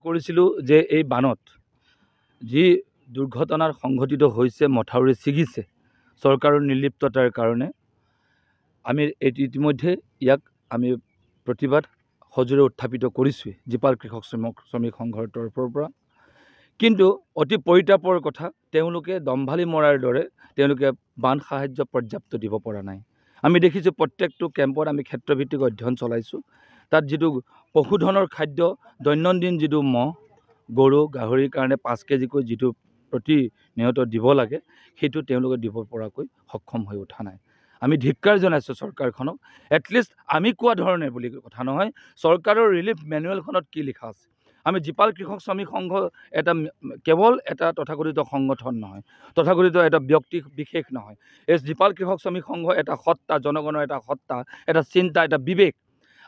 কৰিছিলোঁ যে এই বানত যি দুৰ্ঘটনাৰ সংঘটিত হৈছে, মথাউৰি ছিগিছে চৰকাৰৰ নিৰ্লিপ্ততাৰ কাৰণে, আমি ইতিমধ্যে ইয়াক আমি প্ৰতিবাদ সজোৰে উত্থাপিত কৰিছোঁৱেই জীপাল কৃষক শ্ৰমিক সংঘৰ তৰফৰ পৰা। কিন্তু অতি পৰিতাপৰ কথা, তেওঁলোকে দম্ভালি মৰাৰ দৰে তেওঁলোকে বান সাহায্য পৰ্যাপ্ত দিব পৰা নাই। আমি দেখিছোঁ প্ৰত্যেকটো কেম্পত আমি ক্ষেত্ৰভিত্তিক অধ্যয়ন চলাইছোঁ। তাত যিটো পশুধনৰ খাদ্য দৈনন্দিন যিটো মহ, গৰু, গাহৰিৰ কাৰণে 5 কেজিকৈ যিটো প্ৰতিনিয়ত দিব লাগে, সেইটো তেওঁলোকে দিব পৰাকৈ সক্ষম হৈ উঠা নাই। আমি ধিক্কাৰ জনাইছোঁ চৰকাৰখনক। এটলিষ্ট আমি কোৱা ধৰণে বুলি কথা নহয়, চৰকাৰৰ ৰিলিফ মেনুৱেলখনত কি লিখা আছে। আমি জীপাল কৃষক শ্ৰমিক সংঘ এটা কেৱল এটা তথাকথিত সংগঠন নহয়, তথাকথিত এটা ব্যক্তি বিশেষ নহয়। এই জীপাল কৃষক শ্ৰমিক সংঘ এটা সত্তা, জনগণৰ এটা সত্তা, এটা চিন্তা, এটা বিবেক।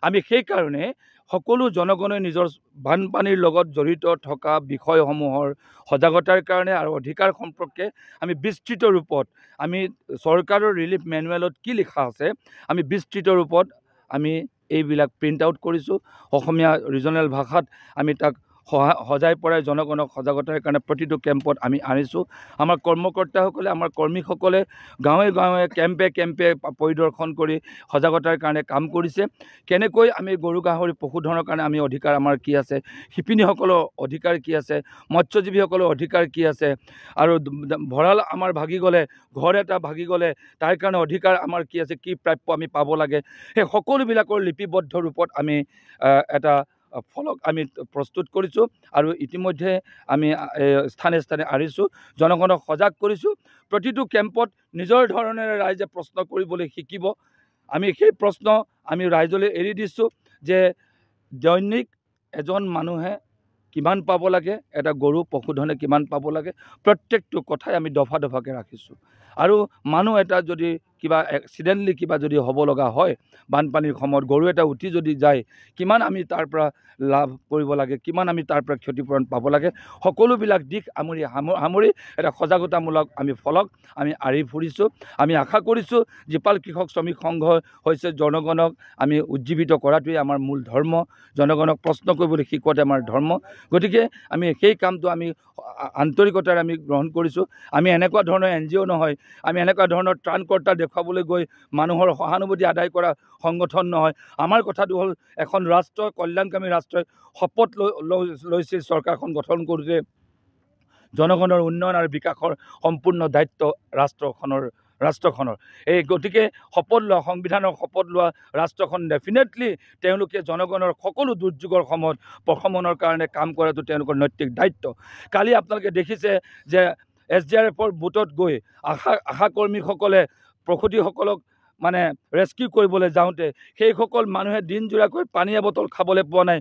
আমি সেইকাৰণে সকলো জনগণে নিজৰ বানপানীৰ লগত জড়িত থকা বিষয়সমূহৰ সজাগতাৰ কাৰণে আৰু অধিকাৰ সম্পৰ্কে আমি বিস্তৃত ৰূপত, আমি চৰকাৰৰ ৰিলিফ মেনুৱেলত কি লিখা আছে আমি বিস্তৃত ৰূপত আমি এইবিলাক প্ৰিণ্ট আউট কৰিছোঁ। অসমীয়া ৰিজনেল ভাষাত আমি তাক সজাই পৰাই জনগণক সজাগতাৰ কাৰণে প্ৰতিটো কেম্পত আমি আনিছোঁ। আমাৰ কৰ্মকৰ্তাসকলে, আমাৰ কৰ্মীসকলে গাঁৱে গাঁৱে কেম্পে কেম্পে পৰিদৰ্শন কৰি সজাগতাৰ কাৰণে কাম কৰিছে। কেনেকৈ আমি গৰু গাহৰি পশুধনৰ কাৰণে আমি অধিকাৰ আমাৰ কি আছে, শিপিনীসকলৰ অধিকাৰ কি আছে, মৎস্যজীৱীসকলৰ অধিকাৰ কি আছে, আৰু ভঁৰাল আমাৰ ভাগি গ'লে, ঘৰ এটা ভাগি গ'লে তাৰ কাৰণে অধিকাৰ আমাৰ কি আছে, কি প্ৰাপ্য আমি পাব লাগে, সেই সকলোবিলাকৰ লিপিবদ্ধ ৰূপত আমি এটা ফলক আমি প্ৰস্তুত কৰিছোঁ। আৰু ইতিমধ্যে আমি স্থানে স্থানে আনিছোঁ, জনগণক সজাগ কৰিছোঁ। প্ৰতিটো কেম্পত নিজৰ ধৰণেৰে ৰাইজে প্ৰশ্ন কৰিবলৈ শিকিব। আমি সেই প্ৰশ্ন আমি ৰাইজলৈ এৰি দিছোঁ যে দৈনিক এজন মানুহে কিমান পাব লাগে, এটা গৰু পশুধনে কিমান পাব লাগে, প্ৰত্যেকটো কথাই আমি দফা দফাকৈ ৰাখিছোঁ। আৰু মানুহ এটা যদি কিবা এক্সিডেণ্টলি কিবা যদি হ'ব লগা হয়, বানপানীৰ সময়ত গৰু এটা উঠি যদি যায়, কিমান আমি তাৰ পৰা লাভ কৰিব লাগে, কিমান আমি তাৰ পৰা ক্ষতিপূৰণ পাব লাগে, সকলোবিলাক দিশ সামৰি এটা সজাগতামূলক আমি ফলক আমি আঁৰি ফুৰিছোঁ। আমি আশা কৰিছোঁ জীপাল কৃষক শ্ৰমিক সংঘ হৈছে জনগণক আমি উজ্জীৱিত কৰাটোৱেই আমাৰ মূল ধৰ্ম, জনগণক প্ৰশ্ন কৰিবলৈ শিকোৱাতে আমাৰ ধৰ্ম। গতিকে আমি সেই কামটো আমি আন্তৰিকতাৰে আমি গ্ৰহণ কৰিছোঁ। আমি এনেকুৱা ধৰণৰ NGO নহয়, আমি এনেকুৱা ধৰণৰ ত্ৰাণকৰ্তা দেখুৱাবলৈ গৈ মানুহৰ সহানুভূতি আদায় কৰা সংগঠন নহয়। আমাৰ কথাটো হ'ল, এখন ৰাষ্ট্ৰ, কল্যাণকামী ৰাষ্ট্ৰই শপত লৈছিল চৰকাৰখন গঠন কৰোঁতে জনগণৰ উন্নয়ন আৰু বিকাশৰ সম্পূৰ্ণ দায়িত্ব ৰাষ্ট্ৰখনৰ। এই গতিকে শপত লোৱা, সংবিধানৰ শপত লোৱা ৰাষ্ট্ৰখন ডেফিনেটলি তেওঁলোকে জনগণৰ সকলো দুৰ্যোগৰ সময়ত প্ৰশমনৰ কাৰণে কাম কৰাটো তেওঁলোকৰ নৈতিক দায়িত্ব। কালি আপোনালোকে দেখিছে যে SDRFৰ বুটত গৈ আশা কৰ্মীসকলে প্ৰসূতিসকলক মানে ৰেস্কিউ কৰিবলৈ যাওঁতে সেইসকল মানুহে দিনজোৰাকৈ পানীয়া বটল খাবলৈ পোৱা নাই,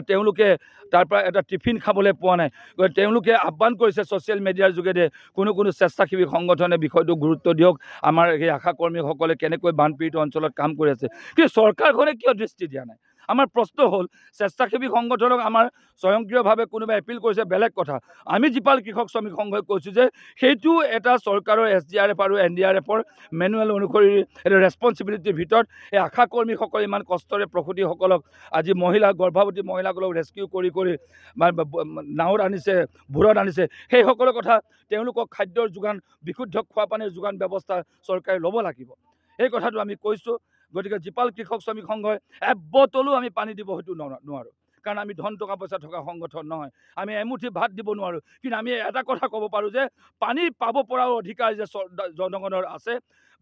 তেওঁলোকে তাৰ পৰা এটা টিফিন খাবলৈ পোৱা নাই। তেওঁলোকে আহ্বান কৰিছে ছ'চিয়েল মিডিয়াৰ যোগেদি, কোনো স্বেচ্ছাসেৱী সংগঠনে বিষয়টো গুৰুত্ব দিয়ক, আমাৰ এই আশা কৰ্মীসকলে কেনেকৈ বানপীড়িত অঞ্চলত কাম কৰি আছে। কিন্তু চৰকাৰখনে কিয় দৃষ্টি দিয়া নাই? আমাৰ প্ৰশ্ন হ'ল, স্বেচ্ছাসেৱী সংগঠনক আমাৰ স্বয়ংক্ৰিয়ভাৱে কোনোবাই এপিল কৰিছে বেলেগ কথা। আমি জীপাল কৃষক শ্ৰমিক সংঘই কৈছোঁ যে সেইটো এটা চৰকাৰৰ SDRF আৰু NDRFৰ মেনুৱেল অনুসৰি এটা ৰেছপনচিবিলিটিৰ ভিতৰত এই আশা কৰ্মীসকলে ইমান কষ্টৰে প্ৰসূতিসকলক, আজি গৰ্ভৱতী মহিলাসকলক ৰেস্কিউ কৰি নাৱত আনিছে, ভূৰত আনিছে, সেইসকলৰ কথা, তেওঁলোকক খাদ্যৰ যোগান, বিশুদ্ধ খোৱা পানীৰ যোগান ব্যৱস্থা চৰকাৰে ল'ব লাগিব। এই কথাটো আমি কৈছোঁ। গতিকে জীপাল কৃষক শ্ৰমিক সংঘই এবটলো আমি পানী দিব হয়তো নোৱাৰোঁ, কাৰণ আমি ধন টকা পইচা থকা সংগঠন নহয়। আমি এমুঠি ভাত দিব নোৱাৰোঁ, কিন্তু আমি এটা কথা ক'ব পাৰোঁ যে পানী পাব পৰাও অধিকাৰ যে জনগণৰ আছে,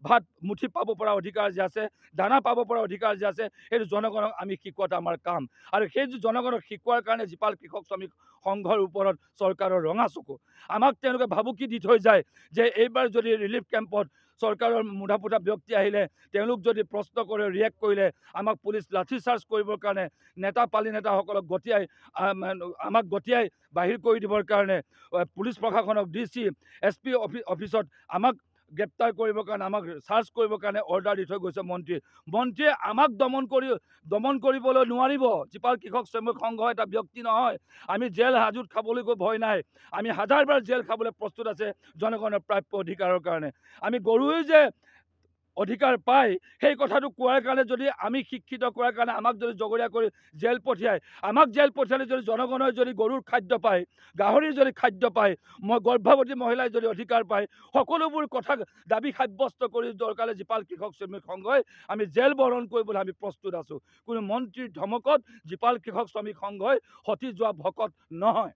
ভাত মুঠি পাব পৰা অধিকাৰ যে আছে, দানা পাব পৰা অধিকাৰ যে আছে, সেইটো জনগণক আমি শিকোৱাটো আমাৰ কাম। আৰু সেই জনগণক শিকোৱাৰ কাৰণে জীপাল কৃষক শ্ৰমিক সংঘৰ ওপৰত চৰকাৰৰ ৰঙা চকু। আমাক তেওঁলোকে ভাবুকি দি থৈ যায় যে এইবাৰ যদি ৰিলিফ কেম্পত চৰকাৰৰ মুধা পোটা ব্যক্তি আহিলে, তেওঁলোক যদি প্ৰশ্ন কৰে, ৰিয়েক্ট কৰিলে, আমাক পুলিচ লাঠি চাৰ্জ কৰিবৰ কাৰণে, পালি নেতাসকলক আমাক গতিয়াই বাহিৰ কৰি দিবৰ কাৰণে, পুলিচ প্ৰশাসনক DC SP অফিচত আমাক গ্ৰেপ্তাৰ কৰিবৰ কাৰণে, আমাক চাৰ্জ কৰিবৰ কাৰণে অৰ্ডাৰ দি থৈ গৈছে মন্ত্ৰীয়ে। আমাক দমন কৰিবলৈ নোৱাৰিব। জীপাল কৃষক শ্ৰমিক সংঘ এটা ব্যক্তি নহয়। আমি জেল হাজোত খাবলৈ গৈ ভয় নাই, আমি হাজাৰবাৰ জেল খাবলৈ প্ৰস্তুত আছে জনগণৰ প্ৰাপ্য অধিকাৰৰ কাৰণে। আমি গৰুৱে যে অধিকাৰ পায় সেই কথাটো কোৱাৰ কাৰণে যদি আমি শিক্ষিত কৰাৰ কাৰণে আমাক যদি জগৰীয়া কৰি জেল পঠিয়ায়, আমাক জেল পঠিয়ালে যদি জনগণই যদি গৰুৰ খাদ্য পায়, গাহৰিৰ যদি খাদ্য পায়, গৰ্ভৱতী মহিলাই যদি অধিকাৰ পায়, সকলোবোৰ কথা দাবী সাব্যস্ত কৰি দৰকাৰে জীপাল কৃষক শ্ৰমিক সংঘই আমি জেল বৰণ কৰিবলৈ আমি প্ৰস্তুত আছোঁ। কোনো মন্ত্ৰীৰ ধমকত জীপাল কৃষক শ্ৰমিক সংঘই সতি যোৱা ভকত নহয়।